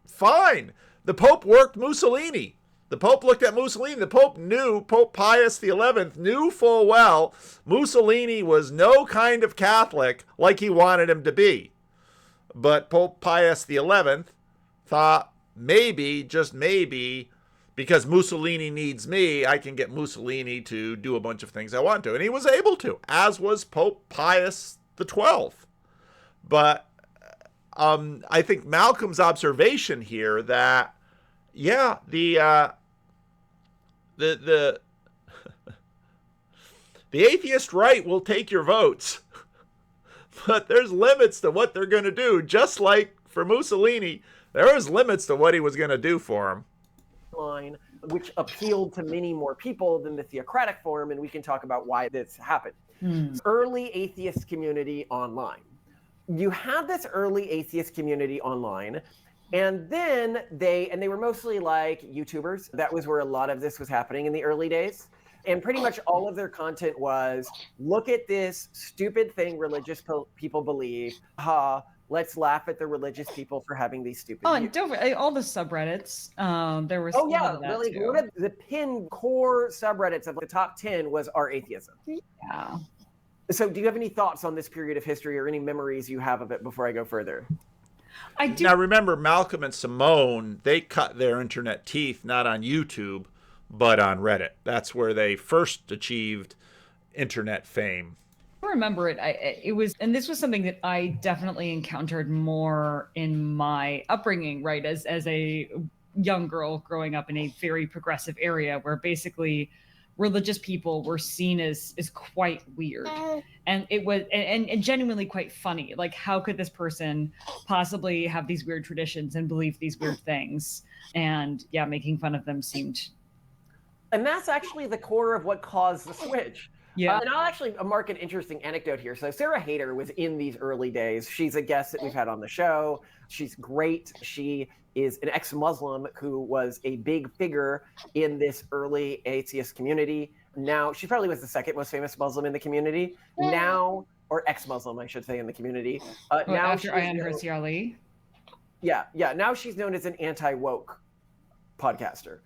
fine. The Pope worked Mussolini. The Pope looked at Mussolini. The Pope knew, Pope Pius XI knew full well Mussolini was no kind of Catholic like he wanted him to be. But Pope Pius XI thought maybe, just maybe, because Mussolini needs me, I can get Mussolini to do a bunch of things I want to. And he was able to, as was Pope Pius XII. But I think Malcolm's observation here that, yeah, the atheist right will take your votes, but there's limits to what they're going to do. Just like for Mussolini, there was limits to what he was going to do for him. Line, which appealed to many more people than the theocratic form, and we can talk about why this happened. Early atheist community online. You had this early atheist community online, and then they were mostly like YouTubers. That was where a lot of this was happening in the early days. And pretty much all of their content was, look at this stupid thing religious people believe. Let's laugh at the religious people for having these stupid views. And don't forget, all the subreddits. There was really too. One of the pinned core subreddits of the top 10 was Our Atheism. Yeah. So do you have any thoughts on this period of history or any memories you have of it before I go further? I do. Now remember, Malcolm and Simone, they cut their internet teeth not on YouTube, but on Reddit. That's where they first achieved internet fame. I remember it. It was, and this was something that I definitely encountered more in my upbringing, right? As a young girl growing up in a very progressive area where basically religious people were seen as quite weird. And it was, and genuinely quite funny. Like, how could this person possibly have these weird traditions and believe these weird things? And yeah, making fun of them seemed. And that's actually the core of what caused the switch. Yeah. And I'll actually mark an interesting anecdote here. So Sarah Hayter was in these early days. She's a guest that we've had on the show. She's great. She is an ex-Muslim who was a big figure in this early atheist community. Now, she probably was the second most famous Muslim in the community. Now, or ex-Muslim, I should say, in the community. Now after Ayaan Hirsi Ali? Yeah. Now she's known as an anti-woke podcaster.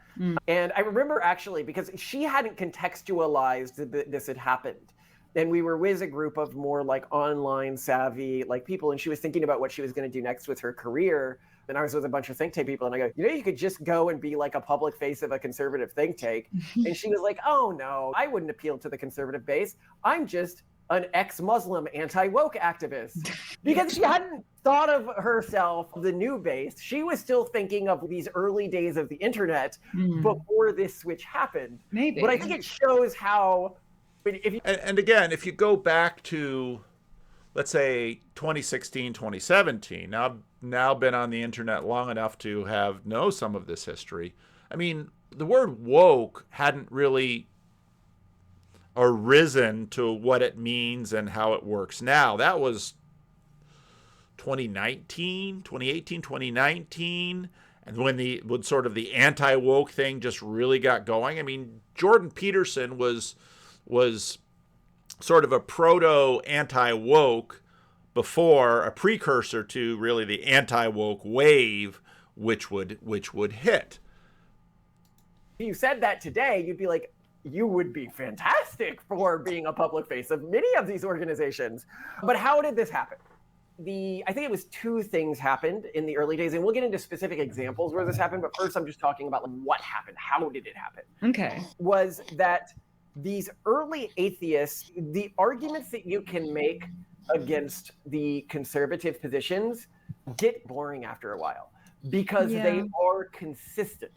And I remember actually, because she hadn't contextualized that this had happened. And we were with a group of more like online savvy like people, and she was thinking about what she was going to do next with her career. And I was with a bunch of think tank people, and I go, you could just go and be like a public face of a conservative think tank. And she was like, oh no, I wouldn't appeal to the conservative base. I'm just an ex-Muslim anti-woke activist. Because she hadn't thought of herself the new base. She was still thinking of these early days of the internet before this switch happened. Maybe. But I think it shows how, and again, if you go back to, let's say 2016, 2017, now been on the internet long enough to know some of this history. I mean, the word woke hadn't really arisen to what it means and how it works now. That was 2018, 2019, and when sort of the anti-woke thing just really got going. I mean, Jordan Peterson was sort of a proto anti-woke before, a precursor to really the anti-woke wave, which would hit. If you said that today, you'd be like, you would be fantastic for being a public face of many of these organizations. But how did this happen? I think it was two things happened in the early days, and we'll get into specific examples where this happened. But first, I'm just talking about like what happened. How did it happen? Okay. Was that these early atheists, the arguments that you can make against the conservative positions get boring after a while because they are consistent.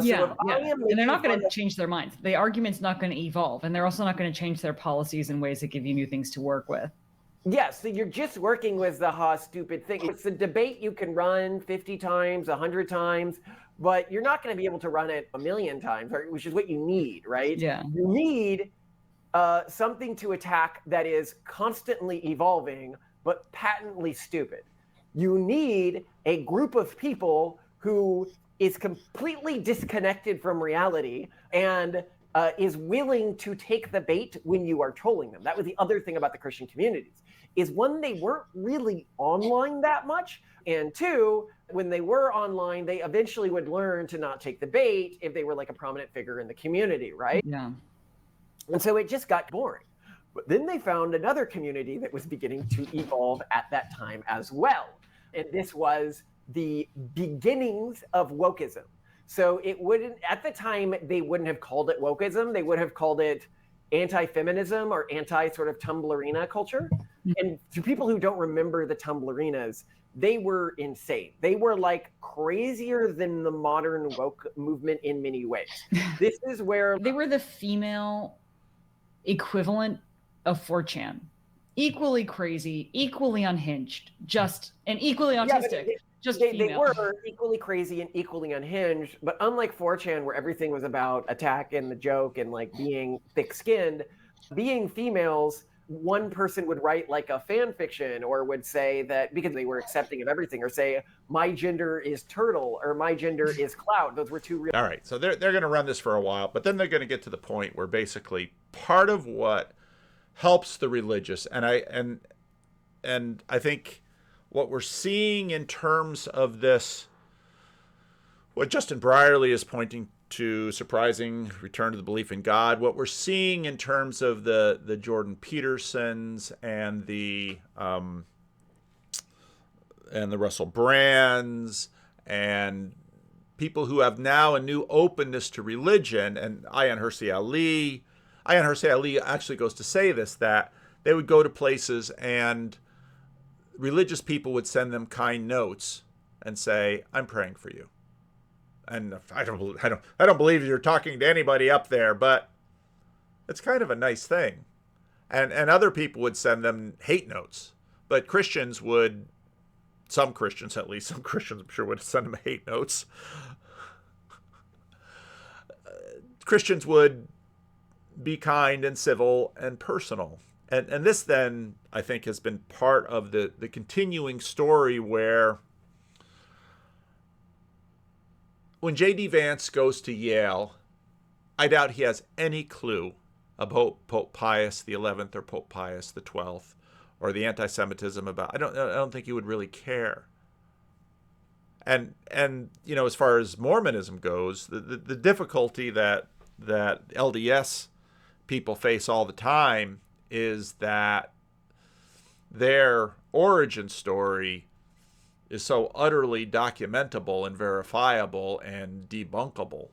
Yeah, So and they're not going to change their minds. The argument's not going to evolve, and they're also not going to change their policies in ways that give you new things to work with. Yeah, so you're just working with the stupid thing. It's a debate you can run 50 times, 100 times, but you're not going to be able to run it 1,000,000 times, which is what you need, right? Yeah. You need something to attack that is constantly evolving, but patently stupid. You need a group of people who is completely disconnected from reality and is willing to take the bait when you are trolling them. That was the other thing about the Christian communities, is one, they weren't really online that much, and two, when they were online, they eventually would learn to not take the bait if they were like a prominent figure in the community, right? Yeah. And so it just got boring. But then they found another community that was beginning to evolve at that time as well. And this was the beginnings of wokeism. So it wouldn't, at the time, they wouldn't have called it wokeism. They would have called it anti-feminism or anti-sort of Tumblrina culture. And to people who don't remember the Tumblrinas, they were insane. They were like crazier than the modern woke movement in many ways. This is where they were the female equivalent of 4chan. Equally crazy, equally unhinged, and equally autistic. They were equally crazy and equally unhinged, but unlike 4chan, where everything was about attack and the joke and like being thick-skinned, being females, one person would write like a fan fiction or would say that because they were accepting of everything, or say my gender is turtle or my gender is cloud. Those were two real. All right, so they're going to run this for a while, but then they're going to get to the point where basically part of what helps the religious, and I think what we're seeing in terms of this, what Justin Brierley is pointing to, surprising return to the belief in God, what we're seeing in terms of the Jordan Petersons and the Russell Brands and people who have now a new openness to religion, and Ayaan Hirsi Ali actually goes to say this, that they would go to places and religious people would send them kind notes and say, "I'm praying for you." And I don't believe you're talking to anybody up there, but it's kind of a nice thing. And other people would send them hate notes, but Christians would, some Christians I'm sure would send them hate notes. Christians would be kind and civil and personal. And this then, I think, has been part of the continuing story where when J.D. Vance goes to Yale, I doubt he has any clue about Pope Pius XI or Pope Pius XII or the anti-Semitism about. I don't think he would really care. And you know, as far as Mormonism goes, the difficulty that LDS people face all the time is that their origin story is so utterly documentable and verifiable and debunkable.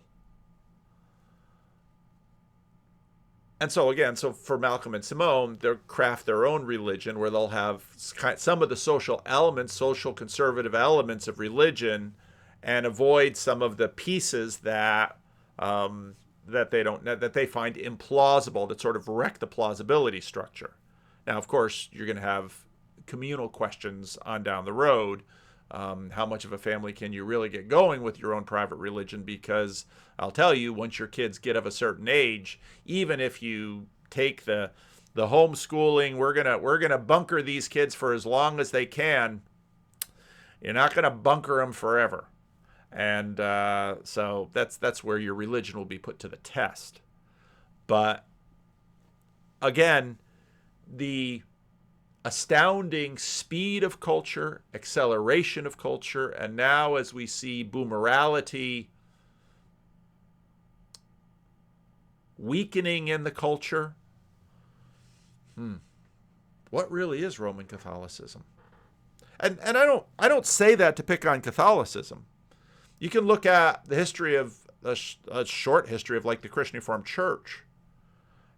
And so again, for Malcolm and Simone, they'll craft their own religion where they'll have some of the social conservative elements of religion, and avoid some of the pieces that they find implausible, that sort of wreck the plausibility structure. Now, of course, you're going to have communal questions on down the road. How much of a family can you really get going with your own private religion? Because I'll tell you, once your kids get of a certain age, even if you take the homeschooling, we're gonna bunker these kids for as long as they can, you're not gonna bunker them forever. And so that's where your religion will be put to the test. But again, the astounding speed of culture, acceleration of culture, and now as we see Boomorality weakening in the culture, what really is Roman Catholicism? And I don't say that to pick on Catholicism. You can look at the history of a short history of like the Christian Reformed Church,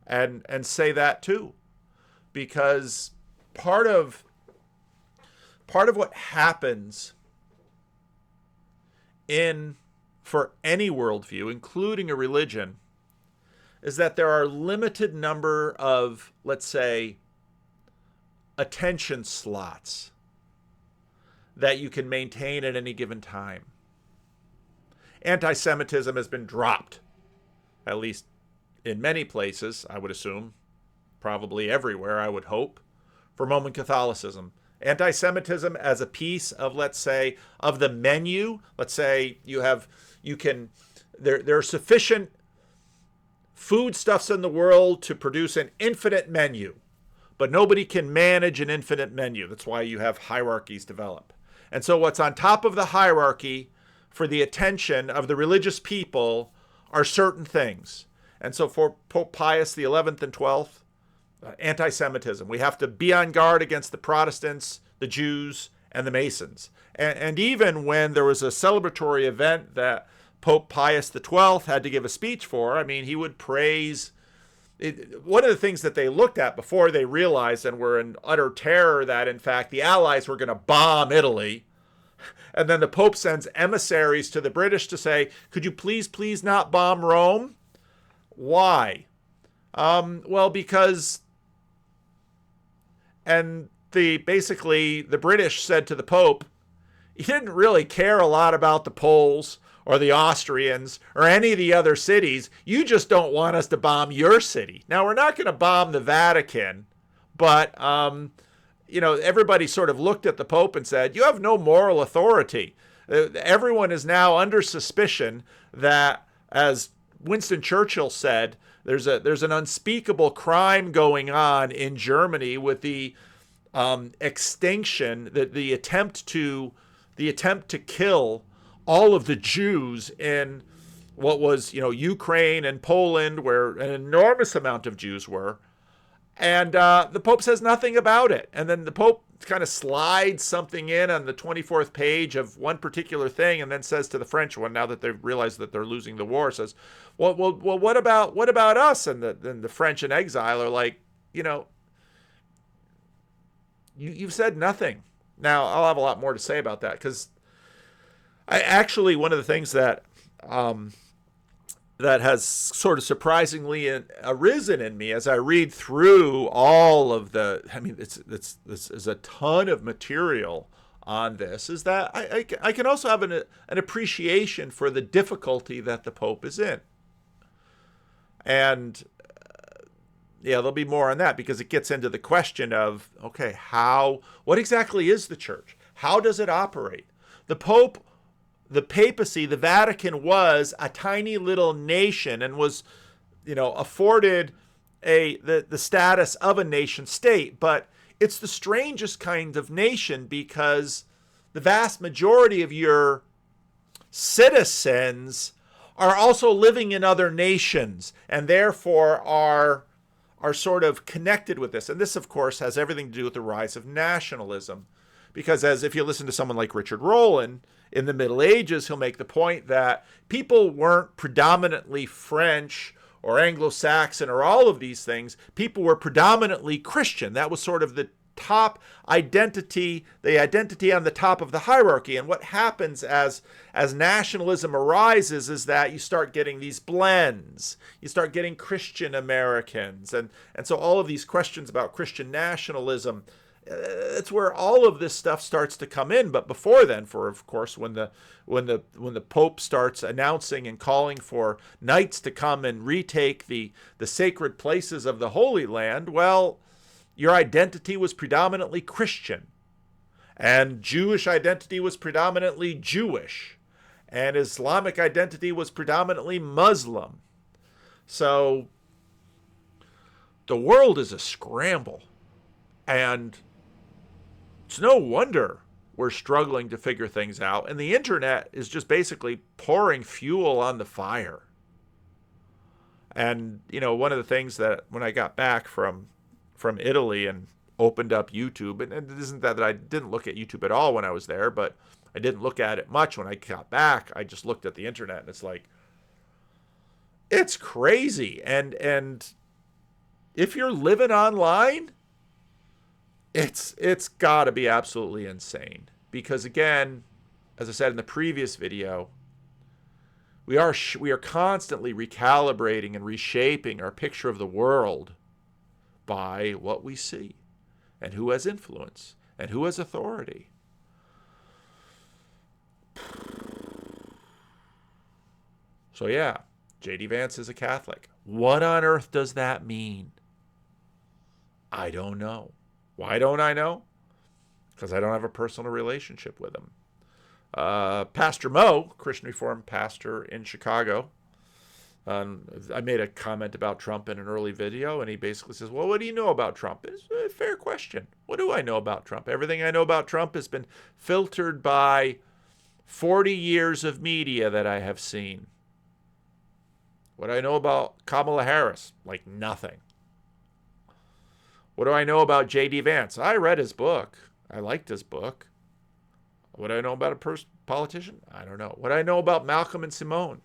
and say that too, because part of what happens for any worldview, including a religion, is that there are a limited number of, let's say, attention slots that you can maintain at any given time. Anti-Semitism has been dropped, at least in many places, I would assume, probably everywhere, I would hope, for Roman Catholicism. Anti-Semitism as a piece of, let's say, of the menu. Let's say there are sufficient foodstuffs in the world to produce an infinite menu, but nobody can manage an infinite menu. That's why you have hierarchies develop. And so what's on top of the hierarchy for the attention of the religious people are certain things. And so for Pope Pius XI and XII, anti-Semitism. We have to be on guard against the Protestants, the Jews, and the Masons. And even when there was a celebratory event that Pope Pius XII had to give a speech for, I mean, he would praise. One of the things that they looked at before they realized and were in utter terror that, in fact, the Allies were going to bomb Italy. And then the Pope sends emissaries to the British to say, could you please not bomb Rome? Why? Well, because... And basically the British said to the Pope, he didn't really care a lot about the Poles or the Austrians or any of the other cities. You just don't want us to bomb your city. Now, we're not going to bomb the Vatican, but, everybody sort of looked at the Pope and said, you have no moral authority. Everyone is now under suspicion that, as Winston Churchill said, there's an unspeakable crime going on in Germany with the extinction, the attempt to kill all of the Jews in what was Ukraine and Poland, where an enormous amount of Jews were, and the Pope says nothing about it. And then the Pope kind of slides something in on the 24th page of one particular thing, and then says to the French one, now that they've realized that they're losing the war, says, well, what about us? And the French in exile are like, you've said nothing. Now, I'll have a lot more to say about that, because one of the things that that has sort of surprisingly arisen in me as I read through all of this is a ton of material on this, is that I can also have an appreciation for the difficulty that the Pope is in. And there'll be more on that, because it gets into the question of, okay, what exactly is the church? How does it operate? The Pope, the papacy, the Vatican was a tiny little nation and was, afforded the status of a nation state, but it's the strangest kind of nation, because the vast majority of your citizens are also living in other nations and therefore are sort of connected with this. And this, of course, has everything to do with the rise of nationalism, because if you listen to someone like Richard Rowland in the Middle Ages, he'll make the point that people weren't predominantly French or Anglo-Saxon or all of these things. People were predominantly Christian. That was sort of the top identity, the identity on the top of the hierarchy. And what happens as nationalism arises is that you start getting these blends. You start getting Christian Americans. And so all of these questions about Christian nationalism, it's where all of this stuff starts to come in. But before then, of course, when the Pope starts announcing and calling for knights to come and retake the sacred places of the Holy Land, well, your identity was predominantly Christian, and Jewish identity was predominantly Jewish, and Islamic identity was predominantly Muslim. So the world is a scramble, and it's no wonder we're struggling to figure things out. And the internet is just basically pouring fuel on the fire. And, one of the things that when I got back from Italy and opened up YouTube, and it isn't that I didn't look at YouTube at all when I was there, but I didn't look at it much when I got back. I just looked at the internet, and it's like, it's crazy. And if you're living online, it's got to be absolutely insane. Because again, as I said in the previous video, we are constantly recalibrating and reshaping our picture of the world by what we see and who has influence and who has authority. So yeah, J.D. Vance is a Catholic. What on earth does that mean? I don't know. Why don't I know? Because I don't have a personal relationship with him. Pastor Mo, Christian Reformed pastor in Chicago, I made a comment about Trump in an early video, and he basically says, well, what do you know about Trump? It's a fair question. What do I know about Trump? Everything I know about Trump has been filtered by 40 years of media that I have seen. What do I know about Kamala Harris? Like nothing. What do I know about J.D. Vance? I read his book. I liked his book. What do I know about a politician? I don't know. What do I know about Malcolm and Simone?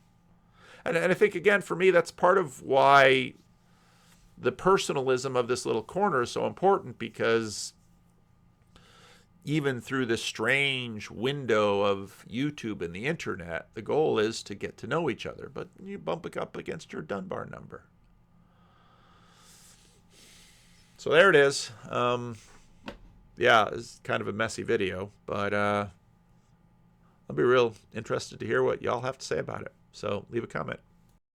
And I think, again, for me, that's part of why the personalism of this little corner is so important, because even through this strange window of YouTube and the internet, the goal is to get to know each other. But you bump it up against your Dunbar number. So there it is. Yeah, it's kind of a messy video, but I'll be real interested to hear what y'all have to say about it. So leave a comment.